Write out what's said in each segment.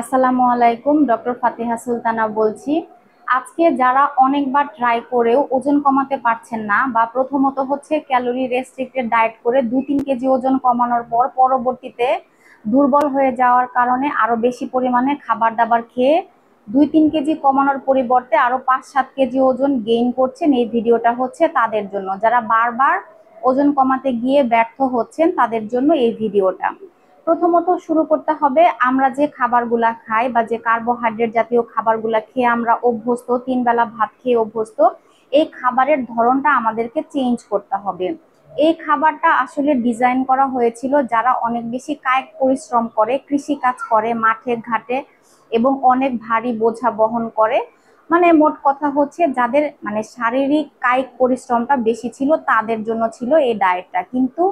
আসসালামু আলাইকুম, ডক্টর ফাতিহা সুলতানা বলছি। আজকে যারা অনেকবার ট্রাই করেও ওজন কমাতে পারছেন না, বা প্রথমত হচ্ছে ক্যালোরি রেস্ট্রিক্টেড ডায়েট করে 2-3 কেজি ওজন কমানোর পর পরবর্তীতে দুর্বল হয়ে যাওয়ার কারণে আরো বেশি পরিমাণে খাবার দাবার খেয়ে 2-3 কেজি কমানোর পরিবর্তে আরো 5-7 কেজি ওজন গেইন করছেন, এই ভিডিওটা হচ্ছে তাদের জন্য। যারা বারবার ওজন কমাতে গিয়ে ব্যর্থ হচ্ছেন তাদের জন্য এই ভিডিওটা। প্রথমত শুরু করতে হবে, আমরা যে খাবারগুলা খাই বা যে কার্বোহাইড্রেট জাতীয় খাবারগুলা খেয়ে আমরা অভ্যস্ত, 3 বেলা ভাত খেয়ে অভ্যস্ত, এই খাবারের ধরনটা আমাদেরকে চেঞ্জ করতে হবে। এই খাবারটা আসলে ডিজাইন করা হয়েছিল যারা অনেক বেশি কায়িক পরিশ্রম করে, কৃষি কাজ করে মাঠে ঘাটে এবং অনেক ভারী বোঝা বহন করে। মানে মোট কথা হচ্ছে যাদের মানে শারীরিক কায়িক পরিশ্রমটা বেশি ছিল তাদের জন্য ছিল এই ডায়েটটা। কিন্তু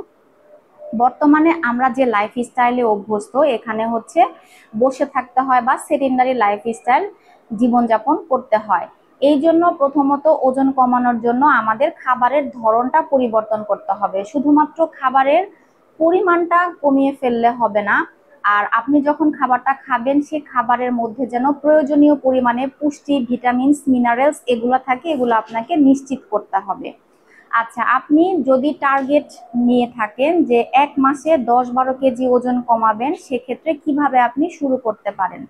বর্তমানে আমরা যে লাইফস্টাইলে অভ্যস্ত, এখানে হচ্ছে বসে থাকতে হয় বা সেডেন্টারি লাইফস্টাইল জীবনযাপন করতে হয়। এই জন্য প্রথমত ওজন কমানোর জন্য আমাদের খাবারের ধরনটা পরিবর্তন করতে হবে। শুধুমাত্র খাবারের পরিমাণটা কমিয়ে ফেললে হবে না, আর আপনি যখন খাবারটা খাবেন সেই খাবারের মধ্যে যেন প্রয়োজনীয় পরিমাণে পুষ্টি, ভিটামিনস, মিনারেলস এগুলো থাকে, এগুলো আপনাকে নিশ্চিত করতে হবে। আচ্ছা, আপনি যদি টার্গেট নিয়ে থাকেন যে 1 মাসে 10-12 কেজি ওজন কমাবেন, সেক্ষেত্রে কিভাবে আপনি শুরু করতে পারেন?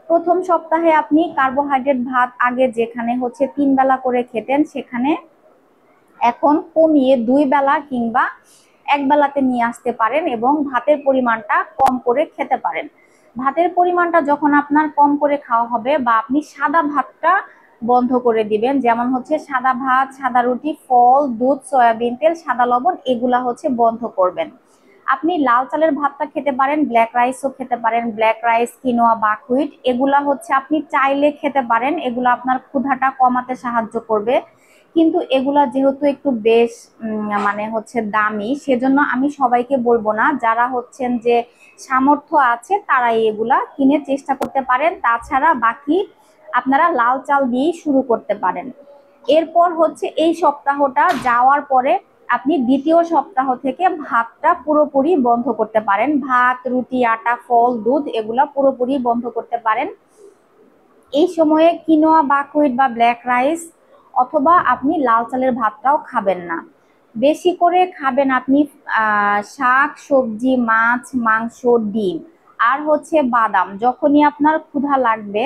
প্রথম সপ্তাহে আপনি কার্বোহাইড্রেট ভাত আগে যেখানে হচ্ছে 3 বেলা করে খেতেন, সেখানে এখন কমিয়ে 2 বেলা কিংবা 1 বেলাতে নিয়ে আসতে পারেন এবং ভাতের পরিমাণটা কম করে খেতে পারেন। ভাতের পরিমাণটা যখন আপনার কম করে খাওয়া হবে, বা আপনি সাদা ভাতটা বন্ধ করে দিবেন, যেমন হচ্ছে সাদা ভাত, সাদা রুটি, ফল, দুধ, সয়াবিন তেল, সাদা লবণ, এগুলা হচ্ছে বন্ধ করবেন। আপনি লাল চালের ভাতটা খেতে পারেন, ব্ল্যাক রাইসও খেতে পারেন, ব্ল্যাক রাইস, কিনোয়া, বাকহুইট, এগুলা হচ্ছে আপনি চাইলে খেতে পারেন, এগুলো আপনার ক্ষুধাটা কমাতে সাহায্য করবে। কিন্তু এগুলা যেহেতু একটু বেশ মানে হচ্ছে দামি, সেজন্য আমি সবাইকে বলবো না। যারা হচ্ছেন যে সামর্থ্য আছে তারাই এগুলা কিনে চেষ্টা করতে পারেন। তাছাড়া বাকি আপনারা লাল চাল দিয়েই শুরু করতে পারেন। এরপর হচ্ছে এই সপ্তাহটা যাওয়ার পরে আপনি দ্বিতীয় সপ্তাহ থেকে ভাতটা পুরোপুরি বন্ধ করতে পারেন। ভাত, রুটি, আটা, ফল, দুধ এগুলা পুরোপুরি বন্ধ করতে পারেন। এই সময়ে কিনোয়া, বাকহুইট বা ব্ল্যাক রাইস অথবা আপনি লাল চালের ভাতটাও খাবেন না। বেশি করে খাবেন আপনি শাক, সবজি, মাছ, মাংস, ডিম আর হচ্ছে বাদাম। যখনই আপনার ক্ষুধা লাগবে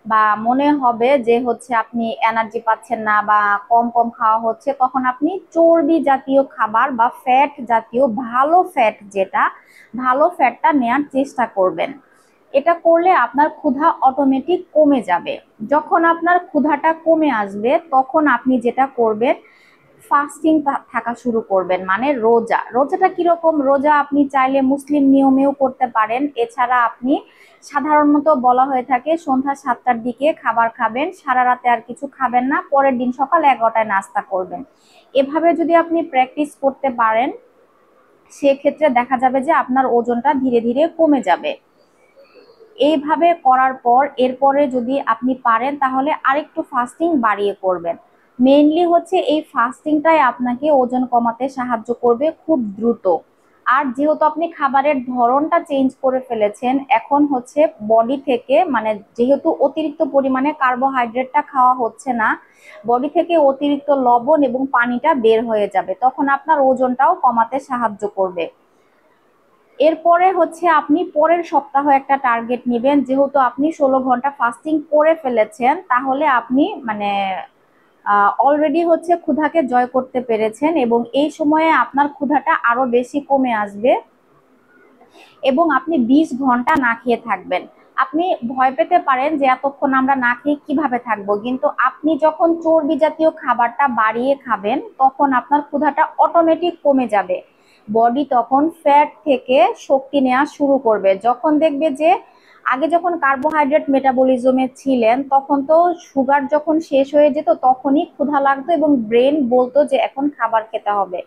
বা মনে হবে যে হচ্ছে আপনি এনার্জি পাচ্ছেন না বা কম কম খাওয়া হচ্ছে, তখন আপনি চর্বি জাতীয় খাবার বা ফ্যাট জাতীয় ভালো ফ্যাট, যেটা ভালো ফ্যাটটা নেয়ার চেষ্টা করবেন। এটা করলে আপনার ক্ষুধা অটোমেটিক কমে যাবে। যখন আপনার ক্ষুধাটা কমে আসবে তখন আপনি যেটা করবেন, ফাস্টিং থাকা শুরু করবেন, মানে রোজা। রোজাটা কিরকম? রোজা আপনি চাইলে মুসলিম নিয়মেও করতে পারেন। এছাড়া আপনি সাধারণত বলা হয়ে থাকে সন্ধ্যা 7টার দিকে খাবার খাবেন, সারা রাতে আর কিছু খাবেন না, পরের দিন সকাল 11টায় নাস্তা করবেন। এভাবে যদি আপনি প্র্যাকটিস করতে পারেন, সেক্ষেত্রে দেখা যাবে যে আপনার ওজনটা ধীরে ধীরে কমে যাবে। এইভাবে করার পর এরপরে যদি আপনি পারেন তাহলে আরেকটু ফাস্টিং বাড়িয়ে করবেন। মেইনলি হচ্ছে এই ফাস্টিংটাই আপনাকে ওজন কমাতে সাহায্য করবে খুব দ্রুত। আর যেহেতু আপনি খাবারের ধরনটা চেঞ্জ করে ফেলেছেন, এখন হচ্ছে বডি থেকে, মানে যেহেতু অতিরিক্ত পরিমাণে কার্বোহাইড্রেটটা খাওয়া হচ্ছে না, বডি থেকে অতিরিক্ত লবণ এবং পানিটা বের হয়ে যাবে, তখন আপনার ওজনটাও কমাতে সাহায্য করবে। এরপরে হচ্ছে আপনি পরের সপ্তাহ একটা টার্গেট নেবেন। যেহেতু আপনি 16 ঘন্টা ফাস্টিং করে ফেলেছেন, তাহলে আপনি মানে অলরেডি হচ্ছে ক্ষুধাকে জয় করতে পেরেছেন এবং এই সময়ে আপনার ক্ষুধাটা আরো বেশি কমে আসবে এবং আপনি 20 ঘন্টা না খেয়ে থাকবেন। আপনি ভয় পেতে পারেন যে এতক্ষণ আমরা না খেয়ে কিভাবে থাকবো, কিন্তু আপনি যখন চর্বি জাতীয় খাবারটা বাড়িয়ে খাবেন তখন আপনার ক্ষুধাটা অটোমেটিক কমে যাবে। বডি তখন ফ্যাট থেকে শক্তি নেওয়া শুরু করবে। যখন দেখবে যে আগে যখন কার্বোহাইড্রেট মেটাবলিজমে ছিলেন, তখন তো সুগার যখন শেষ হয়ে যেত তখনই ক্ষুধা লাগতো এবং ব্রেন বলতো যে এখন খাবার খেতে হবে।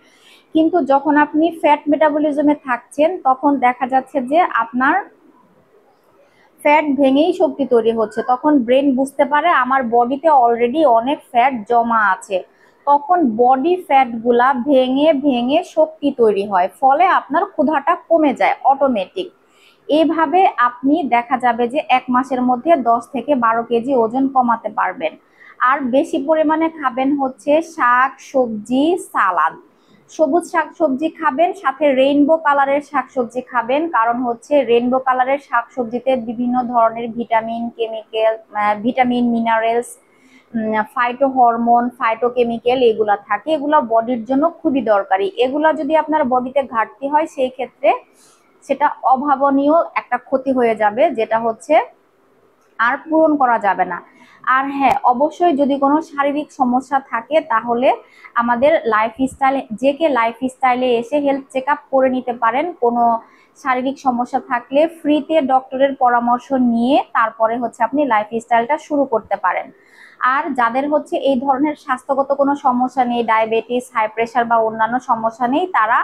কিন্তু যখন আপনি ফ্যাট মেটাবলিজমে থাকছেন, তখন দেখা যাচ্ছে যে আপনার ফ্যাট ভেঙেই শক্তি তৈরি হচ্ছে। তখন ব্রেন বুঝতে পারে আমার বডিতে অলরেডি অনেক ফ্যাট জমা আছে, তখন বডি ফ্যাট গুলা ভেঙে ভেঙে শক্তি তৈরি হয়, ফলে আপনার ক্ষুধাটা কমে যায় অটোমেটিক। এইভাবে আপনি দেখা যাবে যে 1 মাসের মধ্যে 10 থেকে 12 কেজি ওজন কমাতে পারবেন। আর বেশি পরিমাণে খাবেন হচ্ছে শাক সবজি সালাদ। সবুজ শাকসবজি খাবেন, সাথে রেইনবো কালারের শাকসবজি খাবেন, কারণ হচ্ছে রেইনবো কালারের শাকসবজিতে বিভিন্ন ধরনের vitamin chemical, vitamin minerals, phyto hormone, phytochemical এগুলা থাকে, এগুলা বডির জন্য খুবই দরকারি। এগুলা যদি আপনার বডিতে ঘাটতি হয় সেই ক্ষেত্রে সেটা অভাবনীয় একটা ক্ষতি হয়ে যাবে, যেটা হচ্ছে আর পূরণ করা যাবে না। আর হ্যাঁ, অবশ্যই যদি কোনো শারীরিক সমস্যা থাকে তাহলে আমাদের লাইফস্টাইলে এসে হেলথ চেক আপ করে নিতে পারেন। কোনো শারীরিক সমস্যা থাকলে ফ্রিতে ডক্টরের পরামর্শ নিয়ে তারপরে হচ্ছে আপনি লাইফস্টাইলটা শুরু করতে পারেন। আর যাদের হচ্ছে এই ধরনের স্বাস্থ্যগত কোনো সমস্যা নেই, ডায়াবেটিস, হাই প্রেশার বা অন্যান্য সমস্যা নেই, তারা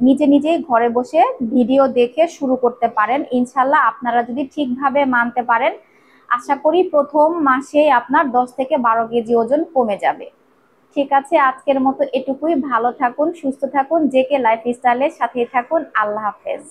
নিজে নিজেই ঘরে বসে ভিডিও দেখে শুরু করতে পারেন। ইনশাল্লাহ আপনারা যদি ঠিকভাবে মানতে পারেন, আশা করি প্রথম মাসেই আপনার 10 থেকে 12 কেজি ওজন কমে যাবে। ঠিক আছে, আজকের মতো এটুকুই। ভালো থাকুন, সুস্থ থাকুন, জেকে লাইফস্টাইলের সাথেই থাকুন। আল্লাহ হাফেজ।